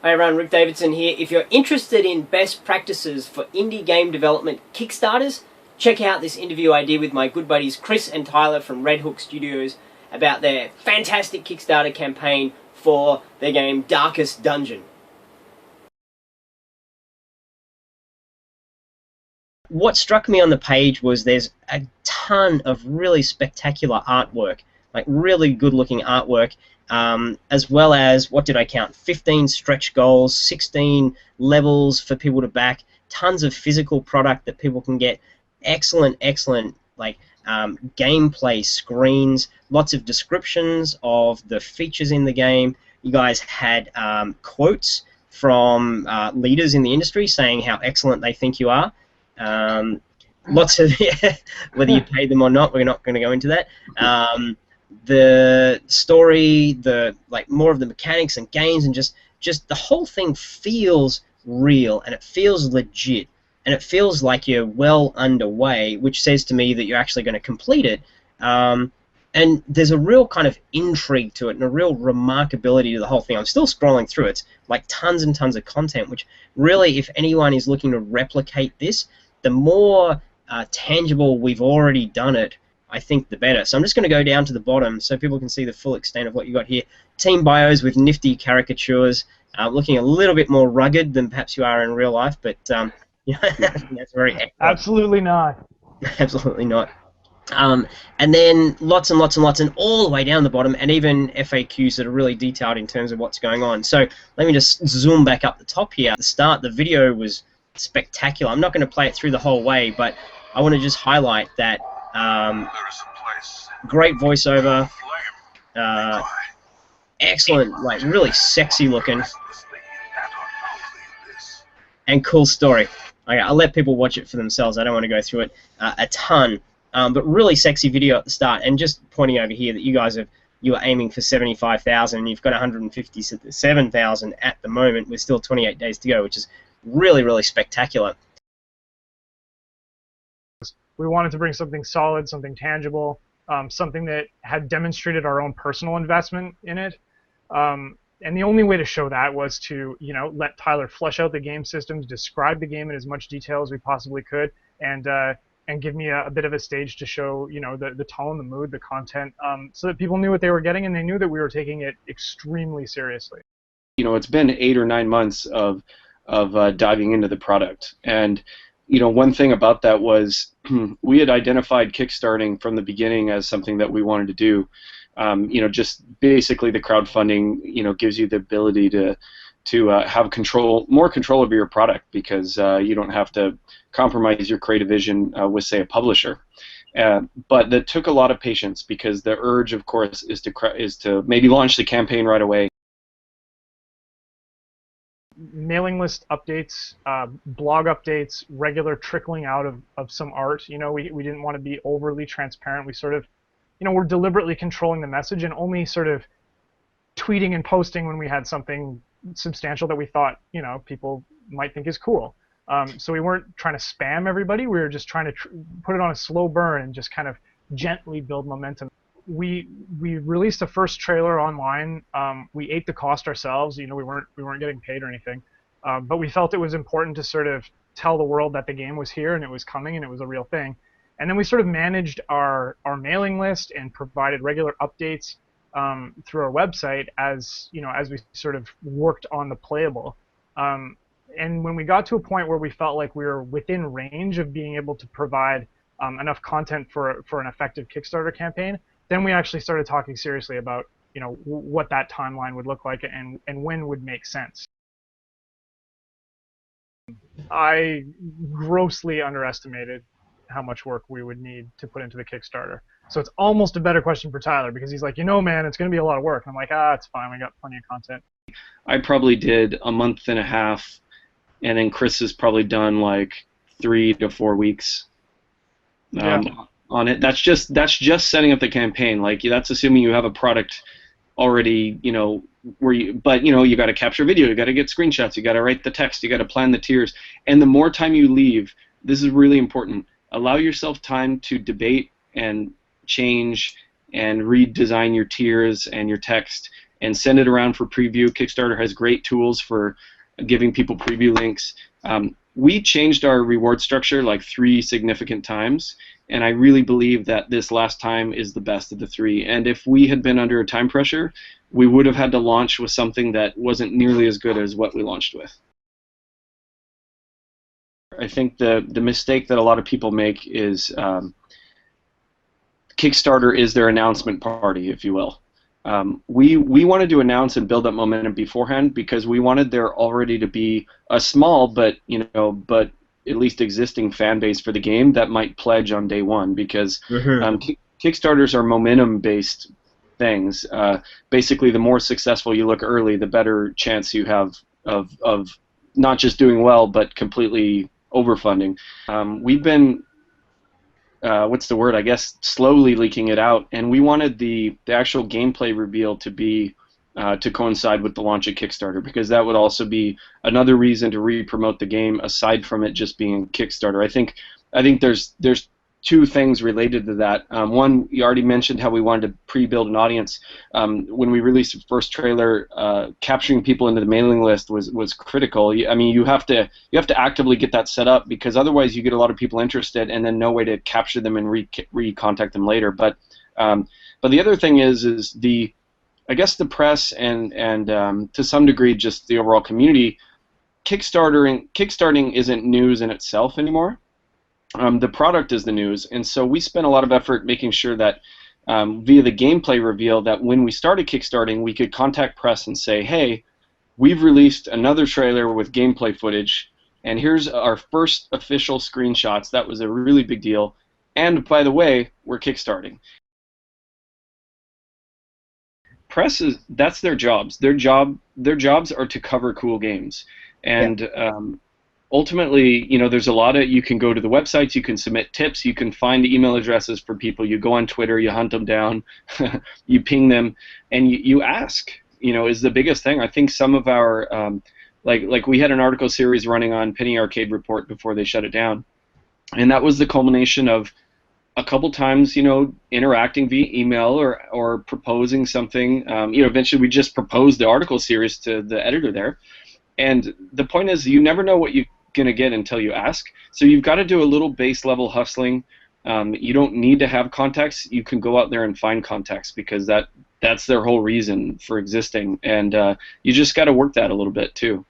Hi everyone, Rick Davidson here. If you're interested in best practices for indie game development Kickstarters, check out this interview I did with my good buddies Chris and Tyler from Red Hook Studios about their fantastic Kickstarter campaign for their game Darkest Dungeon. What struck me on the page was there's a ton of really spectacular artwork, like really good looking artwork, as well as, what did I count, 15 stretch goals, 16 levels for people to back, tons of physical product that people can get, excellent like gameplay screens, lots of descriptions of the features in the game. You guys had quotes from leaders in the industry saying how excellent they think you are. Lots of whether you pay them or not, we're not going to go into that. The story, more of the mechanics and games, and just the whole thing feels real and it feels legit and it feels like you're well underway, which says to me that you're actually going to complete it. And there's a real kind of intrigue to it and a real remarkability to the whole thing. I'm still scrolling through it. It's like tons and tons of content, which really, if anyone is looking to replicate this, the more tangible we've already done it, I think the better. So I'm just going to go down to the bottom so people can see the full extent of what you got here. Team bios with nifty caricatures, looking a little bit more rugged than perhaps you are in real life, but yeah, that's very excellent. Absolutely not. Absolutely not. And then lots and lots and lots, and all the way down the bottom, and even FAQs that are really detailed in terms of what's going on. So let me just zoom back up the top here. At the start, the video was spectacular. I'm not going to play it through the whole way, but I want to just highlight that great voiceover, excellent, like really sexy looking, and cool story. Okay, I'll let people watch it for themselves. I don't want to go through it a ton. But really sexy video at the start, and just pointing over here that you are aiming for 75,000, and you've got 157,000 at the moment with still 28 days to go, which is really spectacular. We wanted to bring something solid, something tangible, something that had demonstrated our own personal investment in it. And the only way to show that was to, let Tyler flesh out the game systems, describe the game in as much detail as we possibly could, and give me a bit of a stage to show, the tone, the mood, the content, so that people knew what they were getting and they knew that we were taking it extremely seriously. It's been 8 or 9 months of diving into the product, and one thing about that was we had identified kickstarting from the beginning as something that we wanted to do. Just basically the crowdfunding, gives you the ability to have more control over your product, because you don't have to compromise your creative vision with, say, a publisher. But that took a lot of patience, because the urge, of course, is to maybe launch the campaign right away. Mailing list updates, blog updates, regular trickling out of some art. We didn't want to be overly transparent. We sort of, we're deliberately controlling the message and only sort of tweeting and posting when we had something substantial that we thought people might think is cool. So we weren't trying to spam everybody. We were just trying to put it on a slow burn and just kind of gently build momentum. We released the first trailer online. We ate the cost ourselves. We weren't getting paid or anything, but we felt it was important to sort of tell the world that the game was here and it was coming and it was a real thing. And then we sort of managed our mailing list and provided regular updates through our website as we sort of worked on the playable. And when we got to a point where we felt like we were within range of being able to provide enough content for an effective Kickstarter campaign, then we actually started talking seriously about what that timeline would look like and when would make sense. I grossly underestimated how much work we would need to put into the Kickstarter. So it's almost a better question for Tyler, because he's like, man, it's going to be a lot of work. And I'm like, it's fine. We got plenty of content. I probably did a month and a half, and then Chris has probably done like 3 to 4 weeks on it. That's just setting up the campaign. Like, that's assuming you have a product already, but you got to capture video, you got to get screenshots, you got to write the text, you got to plan the tiers, and the more time you leave, this is really important. Allow yourself time to debate and change and redesign your tiers and your text, and send it around for preview. Kickstarter has great tools for giving people preview links. We changed our reward structure like 3 significant times, and I really believe that this last time is the best of the 3. And if we had been under a time pressure, we would have had to launch with something that wasn't nearly as good as what we launched with. I think the mistake that a lot of people make is Kickstarter is their announcement party, if you will. We wanted to announce and build up momentum beforehand because we wanted there already to be a small but at least existing fan base for the game that might pledge on day one, because Kickstarters are momentum-based things. Basically, the more successful you look early, the better chance you have of not just doing well but completely overfunding. We've been what's the word? I guess slowly leaking it out, and we wanted the actual gameplay reveal to be to coincide with the launch of Kickstarter, because that would also be another reason to re-promote the game aside from it just being Kickstarter. I think there's 2 things related to that. One, you already mentioned how we wanted to pre-build an audience. When we released the first trailer, capturing people into the mailing list was critical. I mean, you have to actively get that set up, because otherwise you get a lot of people interested and then no way to capture them and re-contact them later. But the other thing is I guess the press and to some degree just the overall community, Kickstarting isn't news in itself anymore. The product is the news, and so we spent a lot of effort making sure that via the gameplay reveal, that when we started Kickstarting, we could contact press and say, hey, we've released another trailer with gameplay footage, and here's our first official screenshots. That was a really big deal. And by the way, we're Kickstarting. Press that's their jobs. Their jobs are to cover cool games, and ultimately, there's a lot of, you can go to the websites, you can submit tips, you can find email addresses for people, you go on Twitter, you hunt them down, you ping them, and you ask, is the biggest thing. I think some of our, like we had an article series running on Penny Arcade Report before they shut it down, and that was the culmination of a couple times, interacting via email or proposing something. Eventually we just proposed the article series to the editor there. And the point is, you never know what you're going to get until you ask. So you've got to do a little base level hustling. You don't need to have contacts. You can go out there and find contacts, because that's their whole reason for existing. And you just got to work that a little bit too.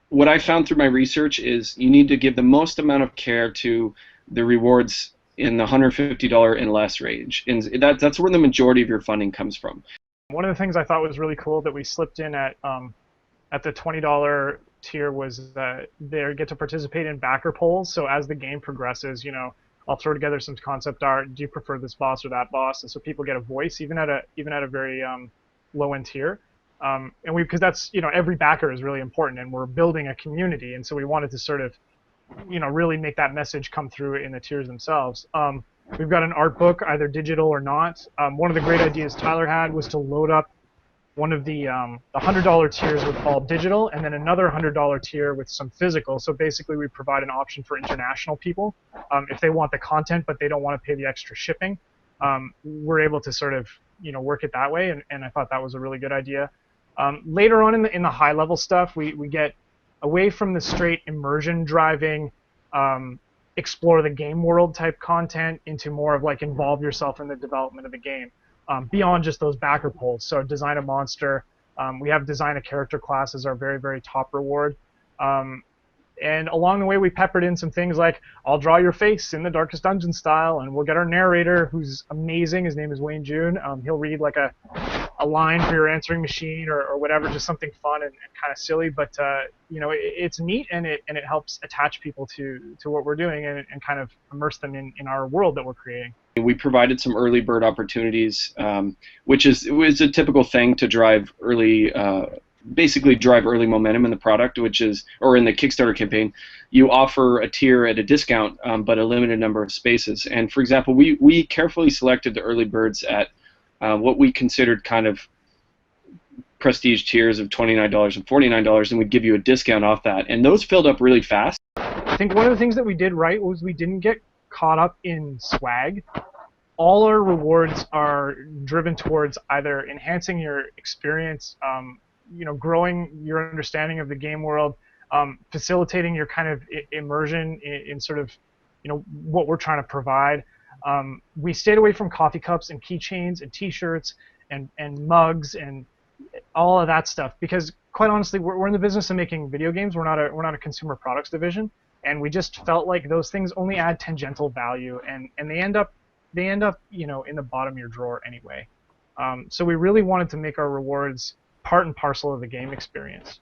What I found through my research is you need to give the most amount of care to the rewards in the $150 and less range. And that's where the majority of your funding comes from. One of the things I thought was really cool that we slipped in at the $20 tier was that they get to participate in backer polls. So as the game progresses, I'll throw together some concept art. Do you prefer this boss or that boss? And so people get a voice, even at a very low end tier. And because that's every backer is really important, and we're building a community, and so we wanted to sort of really make that message come through in the tiers themselves. We've got an art book, either digital or not. One of the great ideas Tyler had was to load up one of the $100 tiers with all digital, and then another $100 tier with some physical. So basically, we provide an option for international people if they want the content but they don't want to pay the extra shipping. We're able to sort of work it that way, and I thought that was a really good idea. Later on in the high level stuff, we get away from the straight immersion driving explore the game world type content into more of like involve yourself in the development of the game, beyond just those backer polls. So design a monster. We have design a character class as our very, very top reward. And along the way, we peppered in some things like, I'll draw your face in the Darkest Dungeon style, and we'll get our narrator, who's amazing. His name is Wayne June. He'll read like a line for your answering machine or whatever, just something fun and kind of silly. But it's neat, and it helps attach people to what we're doing and kind of immerse them in our world that we're creating. We provided some early bird opportunities, which is a typical thing to drive early. Basically drive early momentum in the product, or in the Kickstarter campaign. You offer a tier at a discount, but a limited number of spaces. And for example, we carefully selected the early birds at what we considered kind of prestige tiers of $29 and $49, and we'd give you a discount off that. And those filled up really fast. I think one of the things that we did right was we didn't get caught up in swag. all our rewards are driven towards either enhancing your experience, growing your understanding of the game world, facilitating your kind of immersion in sort of, what we're trying to provide. We stayed away from coffee cups and keychains and T-shirts and mugs and all of that stuff because, quite honestly, we're in the business of making video games. We're not a consumer products division, and we just felt like those things only add tangential value, and they end up in the bottom of your drawer anyway. So we really wanted to make our rewards part and parcel of the game experience.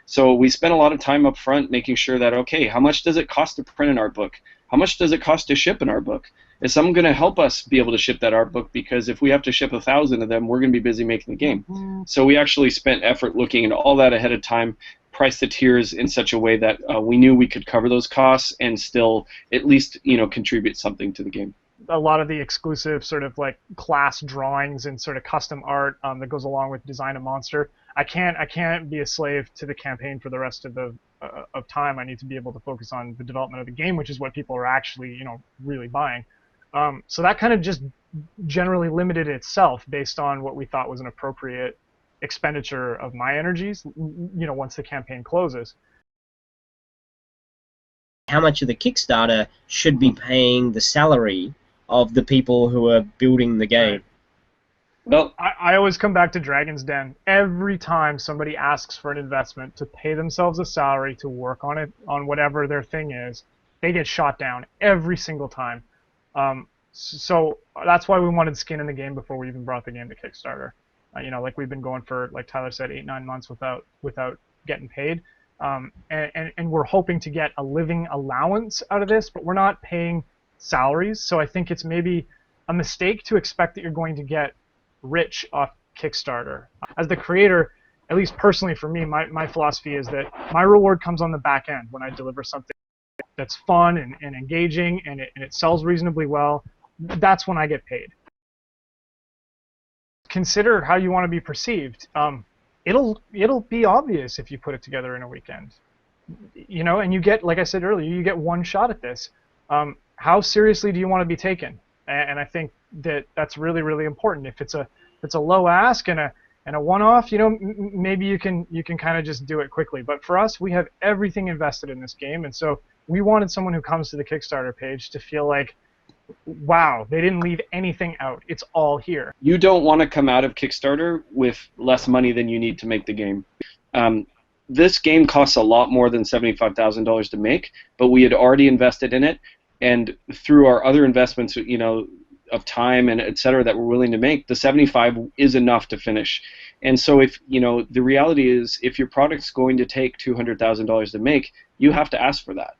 So we spent a lot of time up front making sure that, okay, how much does it cost to print an art book? How much does it cost to ship an art book? Is someone going to help us be able to ship that art book? Because if we have to ship 1,000 of them, we're going to be busy making the game. Mm-hmm. So we actually spent effort looking into all that ahead of time, priced the tiers in such a way that we knew we could cover those costs and still at least contribute something to the game. A lot of the exclusive sort of like class drawings and sort of custom art that goes along with Design a Monster. I can't be a slave to the campaign for the rest of the time. I need to be able to focus on the development of the game, which is what people are actually really buying. So that kind of just generally limited itself based on what we thought was an appropriate expenditure of my energies. Once the campaign closes. How much of the Kickstarter should be paying the salary of the people who are building the game? Well, I always come back to Dragon's Den. Every time somebody asks for an investment to pay themselves a salary to work on it, on whatever their thing is, they get shot down every single time. So that's why we wanted skin in the game before we even brought the game to Kickstarter. Like we've been going for, like Tyler said, 8-9 months without getting paid. And we're hoping to get a living allowance out of this, but we're not paying salaries. So I think it's maybe a mistake to expect that you're going to get rich off Kickstarter. As the creator, at least personally for me, my philosophy is that my reward comes on the back end when I deliver something that's fun and engaging and it sells reasonably well. That's when I get paid. Consider how you want to be perceived. It'll be obvious if you put it together in a weekend. And you get, like I said earlier, you get one shot at this. How seriously do you want to be taken? And I think that's really, really important. If it's a low ask and a one-off, maybe you can kind of just do it quickly. But for us, we have everything invested in this game, and so we wanted someone who comes to the Kickstarter page to feel like, wow, they didn't leave anything out. It's all here. You don't want to come out of Kickstarter with less money than you need to make the game. This game costs a lot more than $75,000 to make, but we had already invested in it, and through our other investments, of time and et cetera that we're willing to make, the 75 is enough to finish. And so if the reality is, if your product's going to take $200,000 to make, you have to ask for that.